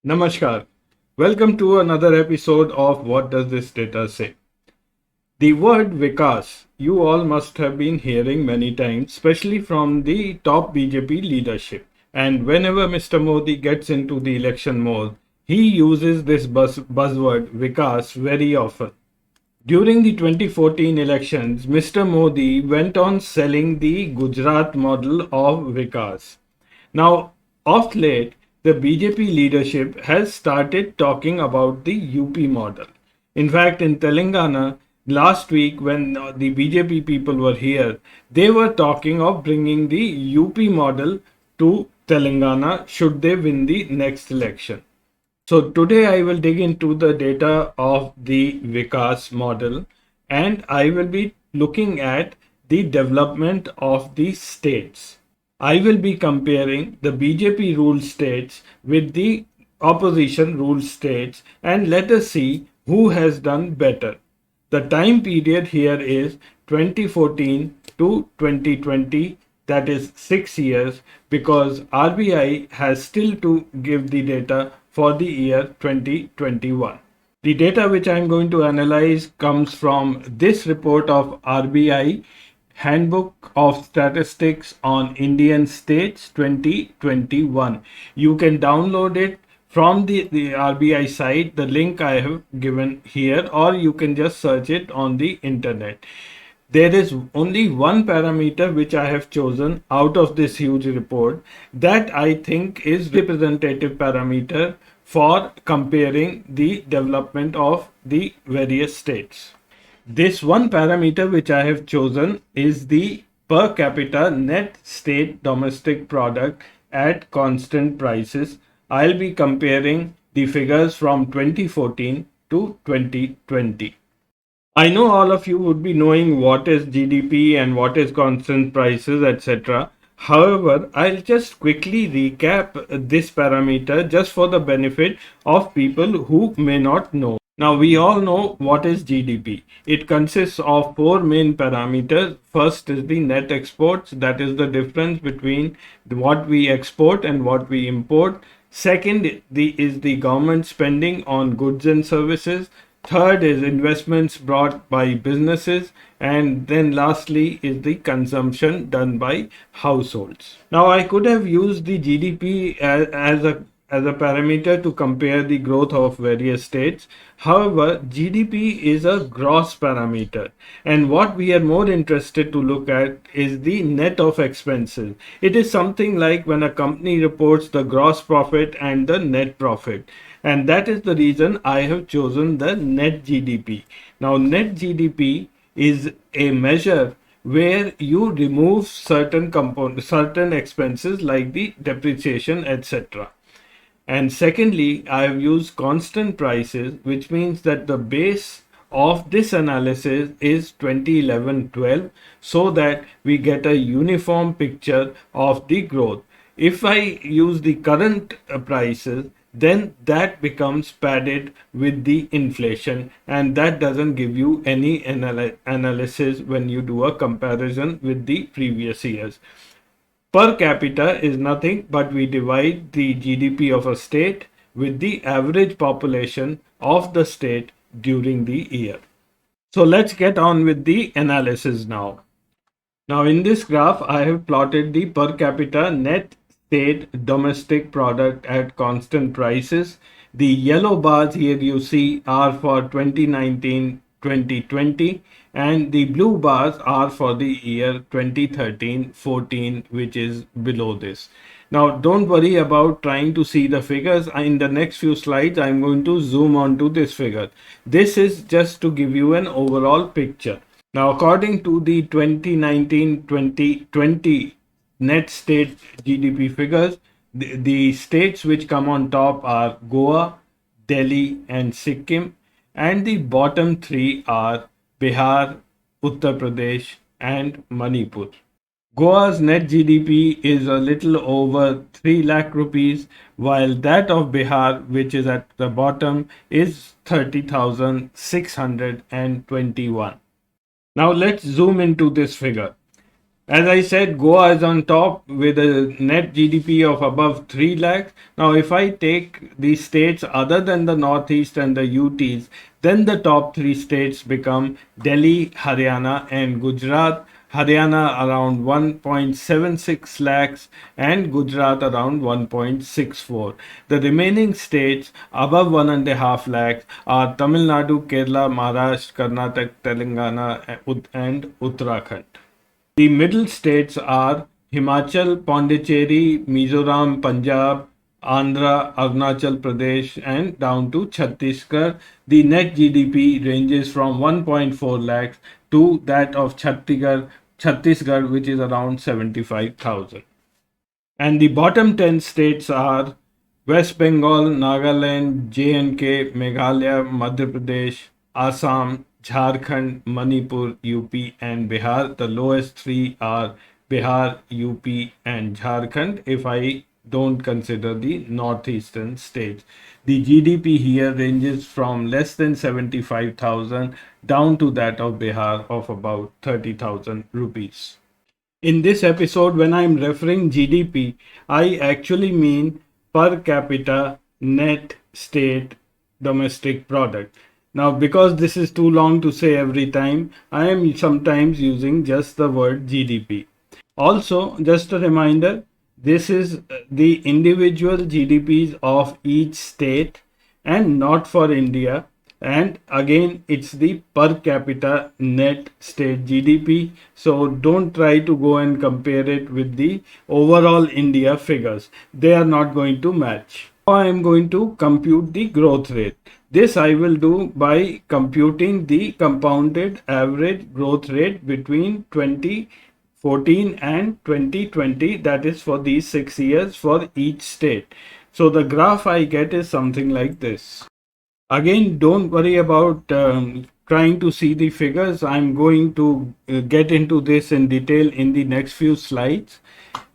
Namaskar. Welcome to another episode of What Does This Data Say? The word Vikas, you all must have been hearing many times, especially from the top BJP leadership. And whenever Mr. Modi gets into the election mode, he uses this buzzword Vikas very often. During the 2014 elections, Mr. Modi went on selling the Gujarat model of Vikas. Now, of late, the BJP leadership has started talking about the UP model. In fact, in Telangana, last week when the BJP people were here, they were talking of bringing the UP model to Telangana should they win the next election. So today I will dig into the data of the Vikas model and I will be looking at the development of the states. I will be comparing the BJP ruled states with the opposition ruled states and let us see who has done better. The time period here is 2014 to 2020, that is 6 years, because RBI has still to give the data for the year 2021. The data which I am going to analyze comes from this report of RBI Handbook of Statistics on Indian States 2021. You can download it from the RBI site, the link I have given here, or you can just search it on the internet. There is only one parameter which I have chosen out of this huge report that I think is representative parameter for comparing the development of the various states. This one parameter which I have chosen is the per capita net state domestic product at constant prices. I'll be comparing the figures from 2014 to 2020. I know all of you would be knowing what is GDP and what is constant prices, etc. However, I'll just quickly recap this parameter just for the benefit of people who may not know. Now, we all know what is GDP. It consists of four main parameters. First is the net exports, that is the difference between what we export and what we import. Second is the government spending on goods and services. Third is investments brought by businesses, and then lastly is the consumption done by households. Now I could have used the GDP as a parameter to compare the growth of various states. However, GDP is a gross parameter, and what we are more interested to look at is the net of expenses. It is something like when a company reports the gross profit and the net profit. And that is the reason I have chosen the net GDP. Now, net GDP is a measure where you remove certain components, certain expenses like the depreciation, etc. And secondly, I have used constant prices, which means that the base of this analysis is 2011-12, so that we get a uniform picture of the growth. If I use the current prices, then that becomes padded with the inflation, and that doesn't give you any analysis when you do a comparison with the previous years. Per capita is nothing but we divide the GDP of a state with the average population of the state during the year. So let's get on with the analysis now. Now in this graph, I have plotted the per capita net state domestic product at constant prices. The yellow bars here you see are for 2019-2020, and the blue bars are for the year 2013-14, which is below this. Now don't worry about trying to see the figures. In the next few slides I'm going to zoom onto this figure. This is just to give you an overall picture. Now according to the 2019-2020 net state GDP figures, the states which come on top are Goa, Delhi and Sikkim, and the bottom three are Bihar, Uttar Pradesh and Manipur. Goa's net GDP is a little over 3 lakh rupees, while that of Bihar, which is at the bottom, is 30,621. Now let's zoom into this figure. As I said, Goa is on top with a net GDP of above 3 lakhs. Now, if I take the states other than the Northeast and the UTs, then the top three states become Delhi, Haryana, and Gujarat. Haryana around 1.76 lakhs and Gujarat around 1.64. The remaining states above 1.5 lakhs are Tamil Nadu, Kerala, Maharashtra, Karnataka, Telangana, and Uttarakhand. The middle states are Himachal, Pondicherry, Mizoram, Punjab, Andhra, Arunachal Pradesh, and down to Chhattisgarh. The net GDP ranges from 1.4 lakhs to that of Chhattisgarh, which is around 75,000. And the bottom 10 states are West Bengal, Nagaland, J&K, Meghalaya, Madhya Pradesh, Assam, Jharkhand, Manipur, UP, and Bihar. The lowest three are Bihar, UP, and Jharkhand if I don't consider the northeastern states. The GDP here ranges from less than 75,000 down to that of Bihar of about 30,000 rupees. In this episode, when I'm referring GDP, I actually mean per capita net state domestic product. Now, because this is too long to say every time, I am sometimes using just the word GDP. Also, just a reminder, this is the individual GDPs of each state and not for India. And again, it's the per capita net state GDP. So don't try to go and compare it with the overall India figures. They are not going to match. Now I am going to compute the growth rate. This I will do by computing the compounded average growth rate between 2014 and 2020, that is for these 6 years for each state. So the graph I get is something like this. Again, don't worry about trying to see the figures. I'm going to get into this in detail in the next few slides.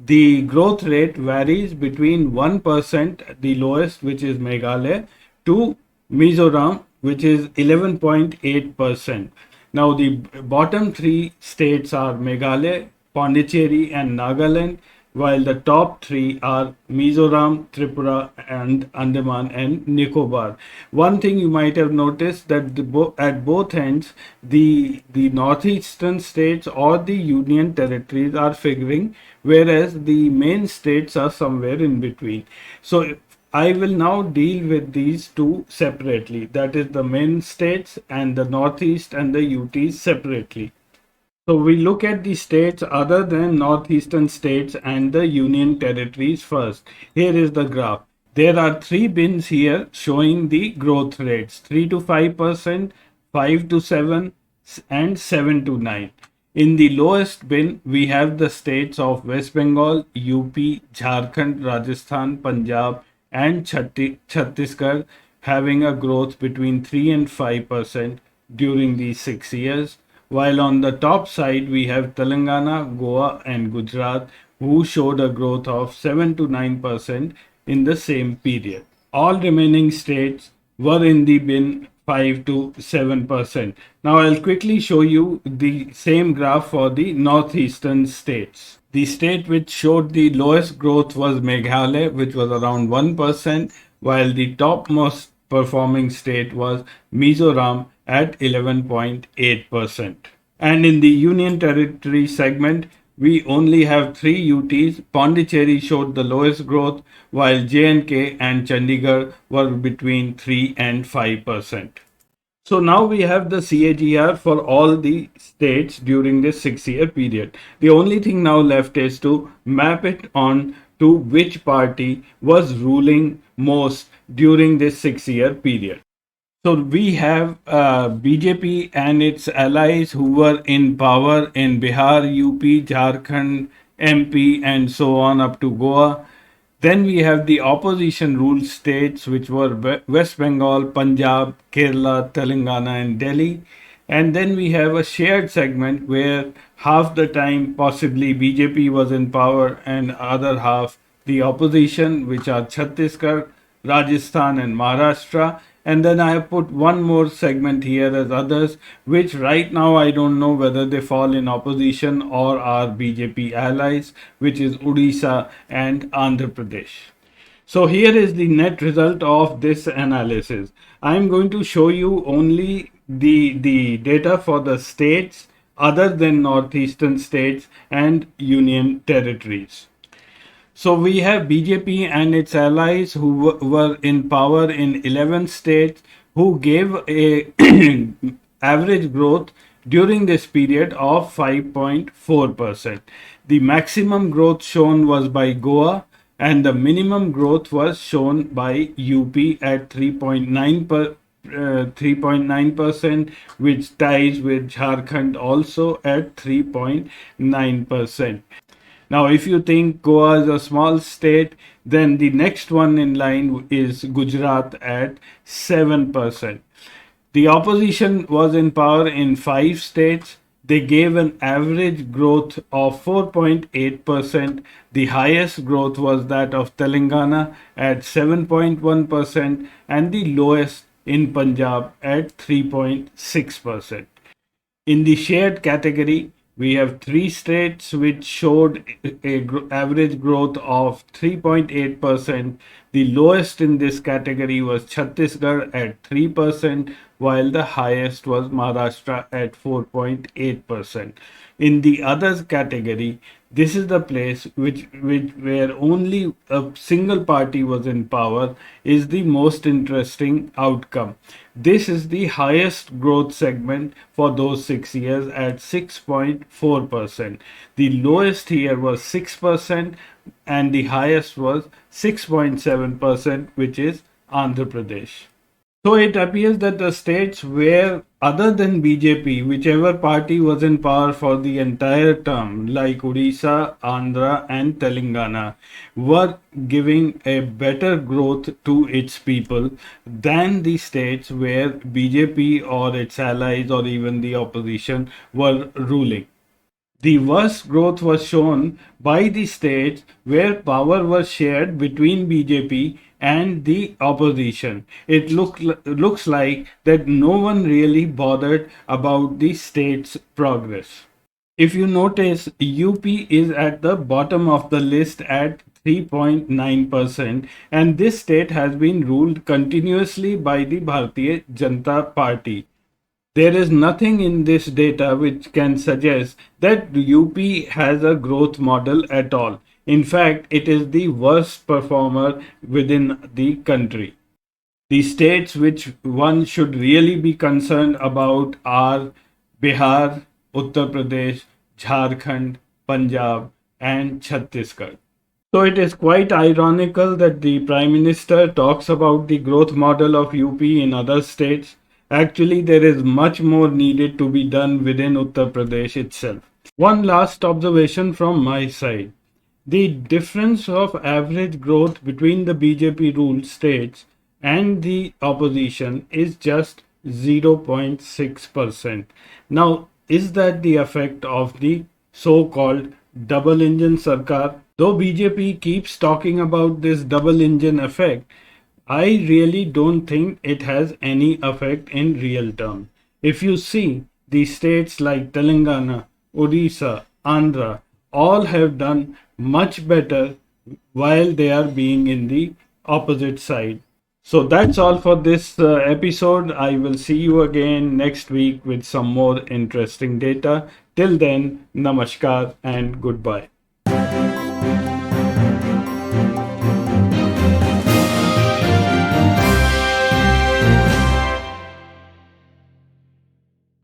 The growth rate varies between 1%, the lowest, which is Meghalaya, to Mizoram, which is 11.8%. Now, the bottom three states are Meghalaya, Pondicherry, and Nagaland, while the top three are Mizoram, Tripura, and Andaman and Nicobar. One thing you might have noticed that at both ends, the northeastern states or the union territories are figuring, whereas the main states are somewhere in between. So I will now deal with these two separately, that is the main states and the northeast and the UTs separately. So we look at the states other than northeastern states and the union territories first. Here is the graph. There are three bins here showing the growth rates: 3 to 5%, 5 to 7, and 7 to 9. In the lowest bin, we have the states of West Bengal, UP, Jharkhand, Rajasthan, Punjab, and Chhattisgarh having a growth between 3 and 5% during these 6 years. While on the top side, we have Telangana, Goa, and Gujarat, who showed a growth of 7 to 9% in the same period. All remaining states were in the bin 5 to 7%. Now I'll quickly show you the same graph for the northeastern states. The state which showed the lowest growth was Meghalaya, which was around 1%, while the topmost performing state was Mizoram at 11.8%. And in the Union Territory segment, we only have three UTs. Pondicherry showed the lowest growth, while J&K and Chandigarh were between 3 and 5%. So now we have the CAGR for all the states during this 6-year period. The only thing now left is to map it on to which party was ruling most during this 6-year period. So we have BJP and its allies who were in power in Bihar, UP, Jharkhand, MP, and so on up to Goa. Then we have the opposition ruled states, which were West Bengal, Punjab, Kerala, Telangana, and Delhi. And then we have a shared segment where half the time possibly BJP was in power and other half the opposition, which are Chhattisgarh, Rajasthan, and Maharashtra. and then I have put one more segment here as others, which right now I don't know whether they fall in opposition or are BJP allies, which is Odisha and Andhra Pradesh. So here is the net result of this analysis. I am going to show you only the data for the states other than northeastern states and union territories. So we have BJP and its allies who were in power in 11 states, who gave a average growth during this period of 5.4%. The maximum growth shown was by Goa, and the minimum growth was shown by UP at 3.9%, which ties with Jharkhand also at 3.9%. Now, if you think Goa is a small state, then the next one in line is Gujarat at 7%. The opposition was in power in 5 states. They gave an average growth of 4.8%. The highest growth was that of Telangana at 7.1%, and the lowest in Punjab at 3.6%. In the shared category, we have 3 states which showed average growth of 3.8%. The lowest in this category was Chhattisgarh at 3%, while the highest was Maharashtra at 4.8%. In the others category, this is the place where only a single party was in power, is the most interesting outcome. This is the highest growth segment for those 6 years at 6.4%. The lowest here was 6%, and the highest was 6.7%, which is Andhra Pradesh. So it appears that the states where, other than BJP, whichever party was in power for the entire term, like Odisha, Andhra, and Telangana, were giving a better growth to its people than the states where BJP or its allies or even the opposition were ruling. The worst growth was shown by the states where power was shared between BJP and the opposition. It looks like that no one really bothered about the state's progress. If you notice, UP is at the bottom of the list at 3.9%, and this state has been ruled continuously by the Bharatiya Janata Party. There is nothing in this data which can suggest that UP has a growth model at all. In fact, it is the worst performer within the country. The states which one should really be concerned about are Bihar, Uttar Pradesh, Jharkhand, Punjab, and Chhattisgarh. So it is quite ironical that the Prime Minister talks about the growth model of UP in other states. Actually, there is much more needed to be done within Uttar Pradesh itself. One last observation from my side. The difference of average growth between the BJP ruled states and the opposition is just 0.6%. Now, is that the effect of the so-called double engine Sarkar? Though BJP keeps talking about this double engine effect, I really don't think it has any effect in real terms. If you see, the states like Telangana, Odisha, Andhra, all have done much better while they are being in the opposite side. So that's all for this episode. I will see you again next week with some more interesting data. Till then, namaskar and goodbye.